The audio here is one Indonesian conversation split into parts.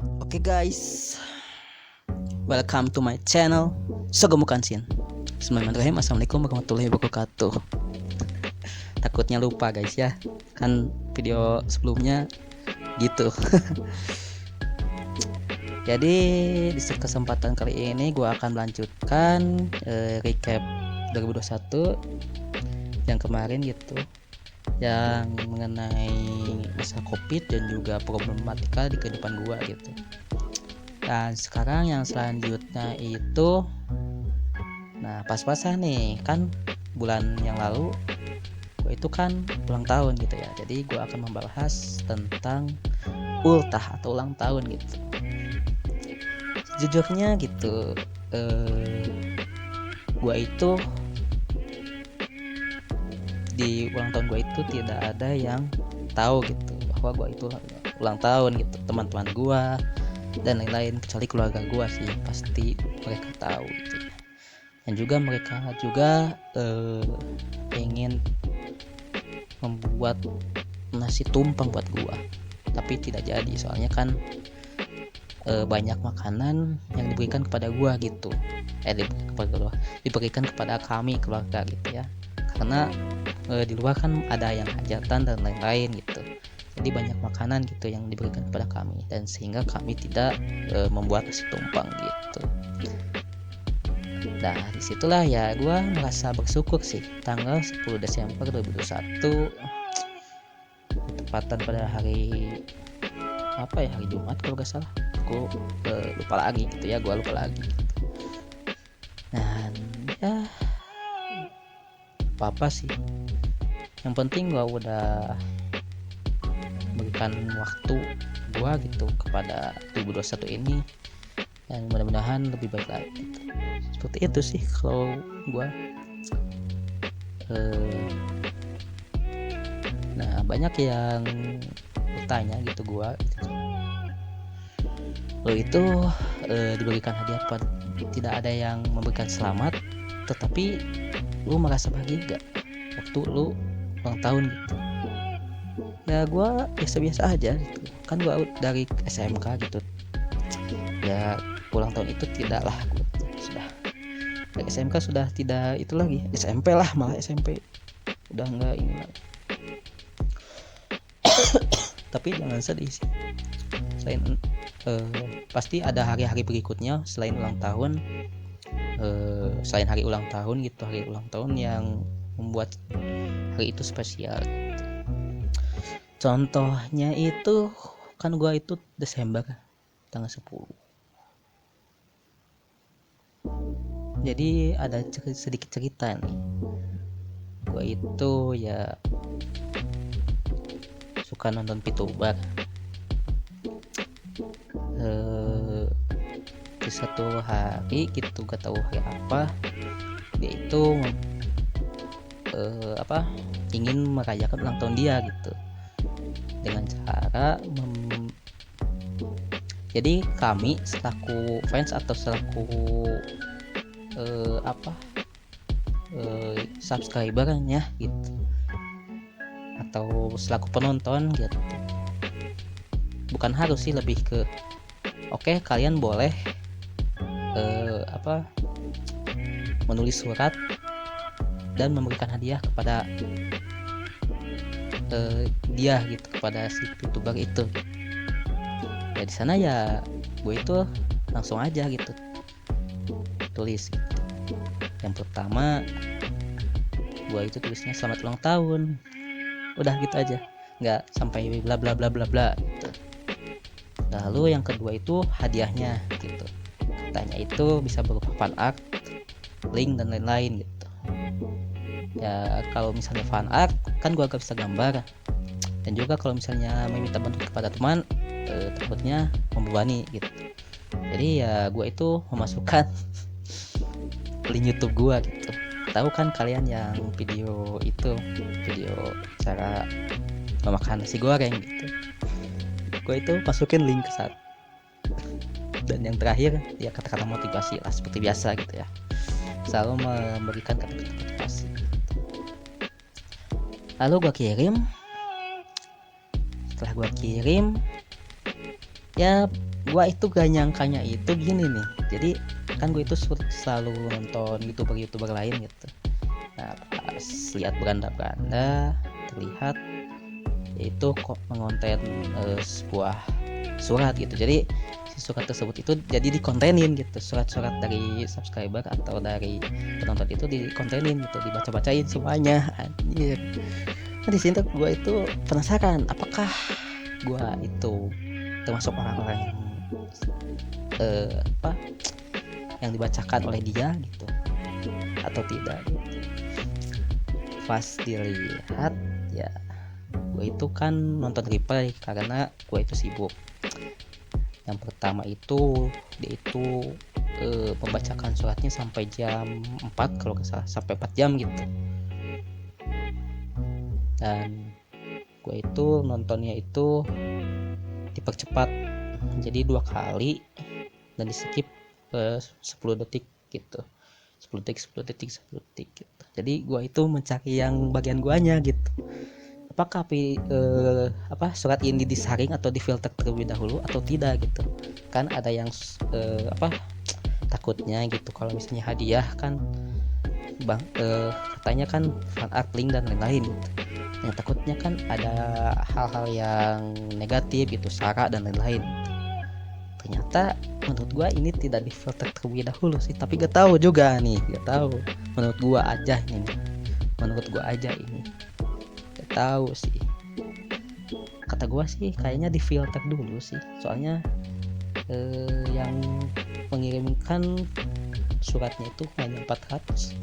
Oke guys, welcome to my channel Sogomukansin. Bismillahirrahmanirrahim. Assalamualaikum warahmatullahi wabarakatuh. Takutnya lupa guys ya, kan video sebelumnya gitu. Jadi di kesempatan kali ini gue akan melanjutkan recap 2021 yang kemarin gitu, yang mengenai masa covid dan juga problematika di kehidupan gue gitu. Dan sekarang yang selanjutnya itu, nah pas-pasan nih kan bulan yang lalu gue itu kan ulang tahun gitu ya. Jadi gue akan membahas tentang ultah atau ulang tahun gitu. Sejujurnya gitu, gue itu di ulang tahun gue itu tidak ada yang tahu gitu bahwa gue itu ulang tahun gitu. Teman-teman gue dan lain-lain, kecuali keluarga gue sih pasti mereka tahu gitu ya. Dan juga mereka juga ingin membuat nasi tumpeng buat gue, tapi tidak jadi soalnya kan banyak makanan yang diberikan kepada gue gitu, diberikan kepada kami keluarga gitu ya, karena di luar kan ada yang hajatan dan lain-lain gitu. Jadi banyak makanan gitu yang diberikan kepada kami, dan sehingga kami tidak membuat nasi tumpeng gitu. Nah disitulah ya gue merasa bersyukur sih, tanggal 10 Desember 2021 tepatan pada hari apa ya, hari Jumat kalau gak salah. Aku lupa lagi gitu ya, gue lupa lagi gitu. Dan ya apa sih, yang penting gue udah memberikan waktu gue gitu kepada 2021 ini, dan mudah-mudahan lebih baik lagi gitu. Seperti itu sih kalau gue. Nah banyak yang bertanya gitu gue gitu, lo itu diberikan hadiah apa, tidak ada yang memberikan selamat, tetapi lu merasa bahagia gak waktu lu ulang tahun gitu? Ya gue biasa-biasa aja gitu kan, gue dari SMK gitu ya. Ulang tahun itu tidaklah gue sudah dari SMK sudah tidak itu lagi, SMP lah, malah SMP udah enggak ini lagi. Tapi jangan sedih sih, selain pasti ada hari-hari berikutnya selain ulang tahun, selain hari ulang tahun gitu, hari ulang tahun yang membuat hari itu spesial. Contohnya itu kan gua itu Desember tanggal 10. Jadi ada sedikit cerita nih. Gua itu ya suka nonton Pitubar. Di satu hari gitu, gak tahu hari apa, dia itu ingin merayakan ulang tahun dia gitu dengan cara jadi kami selaku fans atau selaku subscribernya gitu, atau selaku penonton gitu, bukan harus sih, lebih ke oke, kalian boleh menulis surat dan memberikan hadiah kepada dia gitu, kepada si youtuber itu. Ya di sana ya gue itu langsung aja gitu tulis gitu. Yang pertama gue itu tulisnya selamat ulang tahun, udah gitu aja, nggak sampai bla bla bla bla bla gitu. Lalu yang kedua itu hadiahnya gitu, katanya itu bisa berupa fan art, link dan lain-lain gitu. Ya kalau misalnya fan art kan gue agak bisa gambar, dan juga kalau misalnya meminta bantuan kepada teman takutnya membebani gitu. Jadi ya gue itu memasukkan link YouTube gue gitu. Tahu kan kalian yang video cara memakan nasi goreng gitu, gue itu masukin link ke saat. Dan yang terakhir ya kata-kata motivasi lah, seperti biasa gitu ya, selalu memberikan kata-kata motivasi. Lalu gue kirim, setelah gue kirim ya gua itu gak nyangkanya itu gini nih. Jadi kan gue itu selalu nonton youtuber lain gitu. Nah, pas lihat beranda terlihat yaitu kok mengonten sebuah surat gitu. Jadi si surat tersebut itu jadi dikontenin gitu, surat-surat dari subscriber atau dari penonton itu dikontenin gitu, dibaca-bacain semuanya, anjir. Nah, di sini tuh gue itu penasaran apakah gue itu termasuk orang-orang yang apa yang dibacakan oleh dia gitu atau tidak gitu. Pas dilihat ya gue itu kan nonton replay karena gue itu sibuk. Yang pertama itu dia itu membacakan suratnya sampai jam 4 kalau nggak salah, sampai 4 jam gitu. Dan gue itu nontonnya itu dipercepat jadi 2 kali dan di skip 10 detik gitu, 10 detik gitu. Jadi gue itu mencari yang bagian guanya gitu, apakah surat ini disaring atau difilter terlebih dahulu atau tidak gitu. Kan ada yang takutnya gitu kalau misalnya hadiah kan katanya kan fan art, link dan lain-lain gitu. Yang takutnya kan ada hal-hal yang negatif gitu, sara dan lain-lain. Ternyata menurut gua ini tidak difilter terlebih dahulu sih, tapi gak tahu juga nih, gak tahu. Menurut gua aja ini, gak tahu sih. Kata gua sih kayaknya difilter dulu sih, soalnya yang mengirimkan suratnya itu hanya 400.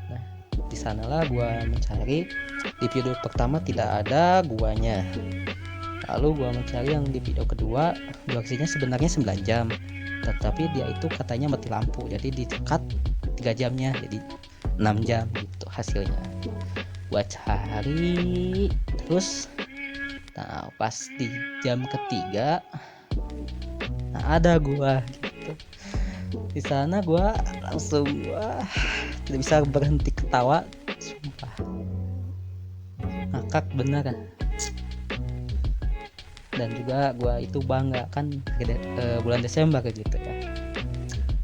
Nah, di sanalah gua mencari. Di video pertama tidak ada guanya. Lalu gua mencari yang di video kedua, durasinya sebenarnya 9 jam. Tetapi dia itu katanya mati lampu, jadi di-cut 3 jamnya, jadi 6 jam gitu hasilnya. Gua cari terus. Nah, pas di jam ketiga nah ada gua gitu. Di sana gua langsung tidak bisa berhenti ketawa, sumpah. Ngakak bener. Dan juga gua itu bangga kan bulan Desember gitu ya,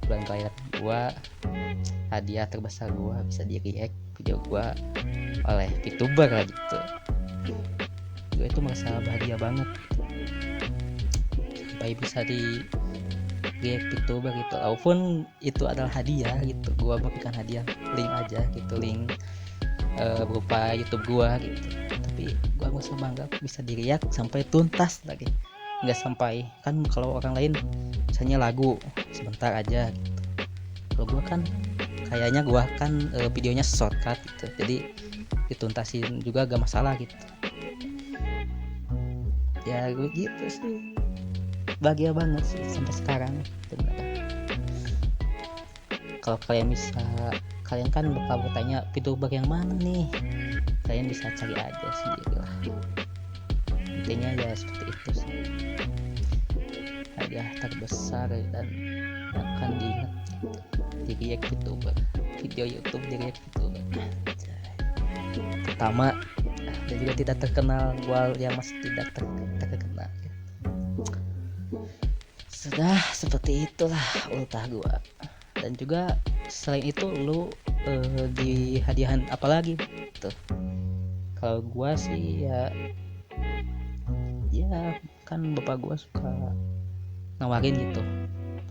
bulan kelahiran gua, hadiah terbesar gua bisa di-react video gua oleh VTuber lah gitu. Gue itu merasa bahagia banget sampai bisa di react VTuber gitu, walaupun itu adalah hadiah gitu. Gua berikan hadiah link aja gitu, link berupa YouTube gua gitu, tapi gua merasa bangga bisa di react sampai tuntas lagi, nggak sampai kan kalau orang lain misalnya lagu sebentar aja gitu. Kalau gua kan kayaknya gua kan videonya shortcut gitu, jadi dituntasin juga gak masalah gitu ya. Gue gitu sih, bahagia banget sih sampai sekarang bener. Kalau kalian kan bakal bertanya VTuber yang mana nih, kalian bisa cari aja sendiri lah. Intinya ya seperti itu sih, hadiah terbesar dan akan diingat di react VTuber, video YouTube di react VTuber pertama dan juga tidak terkenal, gua yang masih tidak terkenal. Sudah seperti itulah ultah gua. Dan juga selain itu lu di hadiahan apalagi tuh? Kalau gua sih ya kan bapak gua suka nawarin gitu.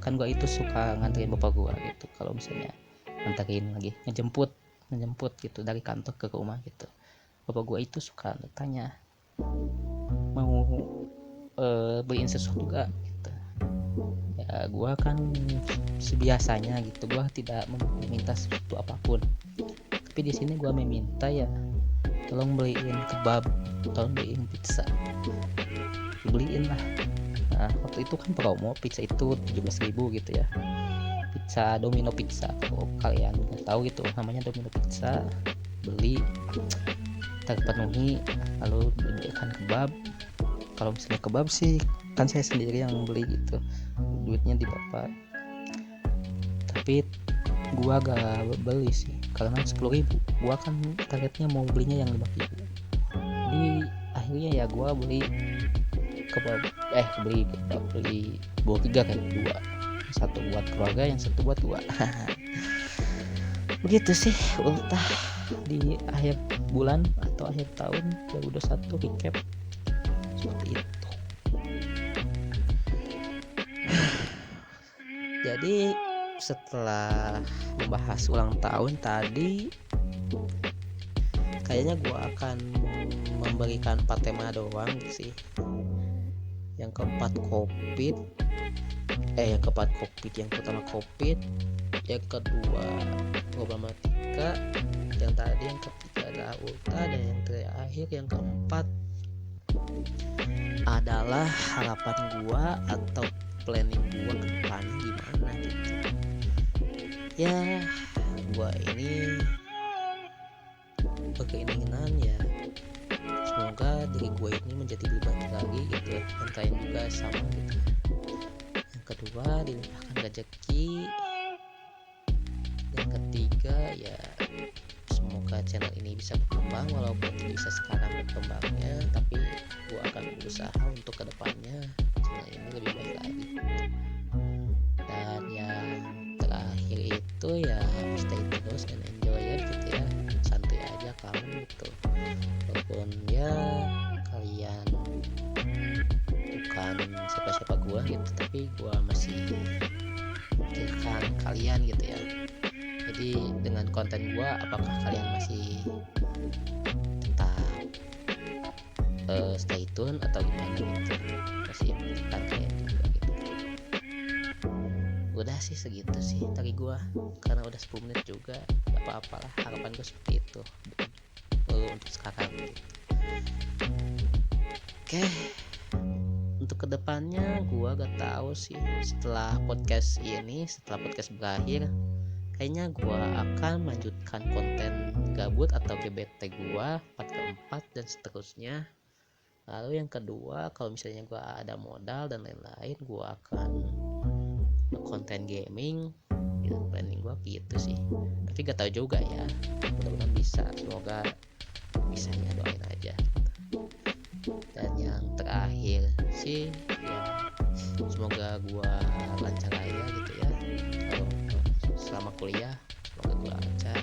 Kan gua itu suka nganterin bapak gua gitu, kalau misalnya nganterin lagi ngejemput gitu dari kantor ke rumah gitu. Bapak gua itu suka tanya mau beliin sesuatu gak gitu. Ya gua kan sebiasanya gitu, gua tidak meminta sesuatu apapun, tapi di sini gua meminta ya tolong beliin kebab, tolong beliin pizza, dibeliin lah. Nah waktu itu kan promo pizza itu 17.000 gitu ya, pizza Domino Pizza, kalau kalian nggak tahu gitu namanya Domino Pizza. Beli terpenuhi, lalu dibelikan kebab. Kalau misalnya kebab sih kan saya sendiri yang beli gitu, duitnya di bapak, tapi gua gak beli sih karena 10.000, gua kan targetnya mau belinya yang 5.000. Jadi akhirnya ya gua beli beli bawa 3 kan, 2, satu buat keluarga, yang satu buat gua. Begitu sih ultah di akhir bulan atau akhir tahun 2021 recap seperti itu. Jadi setelah membahas ulang tahun tadi, kayaknya gua akan memberikan 4 tema doang sih. Yang keempat COVID, yang pertama COVID, yang kedua problematika, yang tadi yang ketiga adalah ulta, dan yang terakhir yang keempat adalah harapan gua atau planning gua ke depannya gimana gitu. Ya, gua ini berkeinginan ya semoga diri gue ini menjadi lebih baik lagi gitu ya, dan kalian juga sama gitu. Yang kedua dilimpahkan rezeki, yang ketiga ya semoga channel ini bisa berkembang, walaupun bisa sekarang berkembangnya, tapi gue akan berusaha untuk kedepannya channel ini lebih baik lagi. Dan yang terakhir itu ya stay terus dan enjoy ya gitu ya, santai aja kamu gitu, walaupun ya kalian bukan siapa-siapa gua gitu, tapi gua masih memikirkan kalian gitu ya. Jadi dengan konten gua, apakah kalian masih tetap stay tune atau gimana gitu, masih memikirkan kalian juga gitu. Udah sih segitu sih dari gua, karena udah 10 menit juga, gak apa-apalah, harapan gua seperti itu untuk sekarang gitu. Oke, untuk kedepannya gua gak tahu sih, setelah podcast berakhir, kayaknya gua akan melanjutkan konten gabut atau GBT gua part keempat dan seterusnya. Lalu yang kedua, kalau misalnya gua ada modal dan lain-lain, gua akan konten gaming gitu, planning gua gitu sih, tapi gak tahu juga ya, mudah-mudahan bisa, semoga bisanya, doain aja. Dan yang terakhir sih ya semoga gua lancar aja gitu ya, kalau selama kuliah semoga gua lancar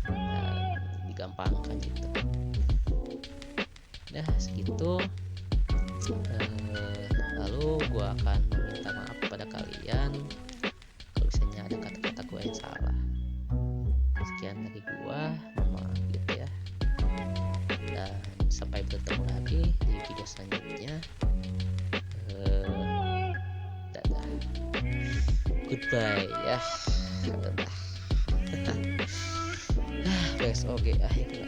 dan digampangkan gitu. Nah segitu. Lalu gua akan meminta maaf kepada kalian kalau misalnya ada kata-kata gua yang salah. Sekian dari gua, mohon maaf gitu ya, dan sampai bertemu lagi di video selanjutnya. Dadah, goodbye ya. Beres oke akhirnya.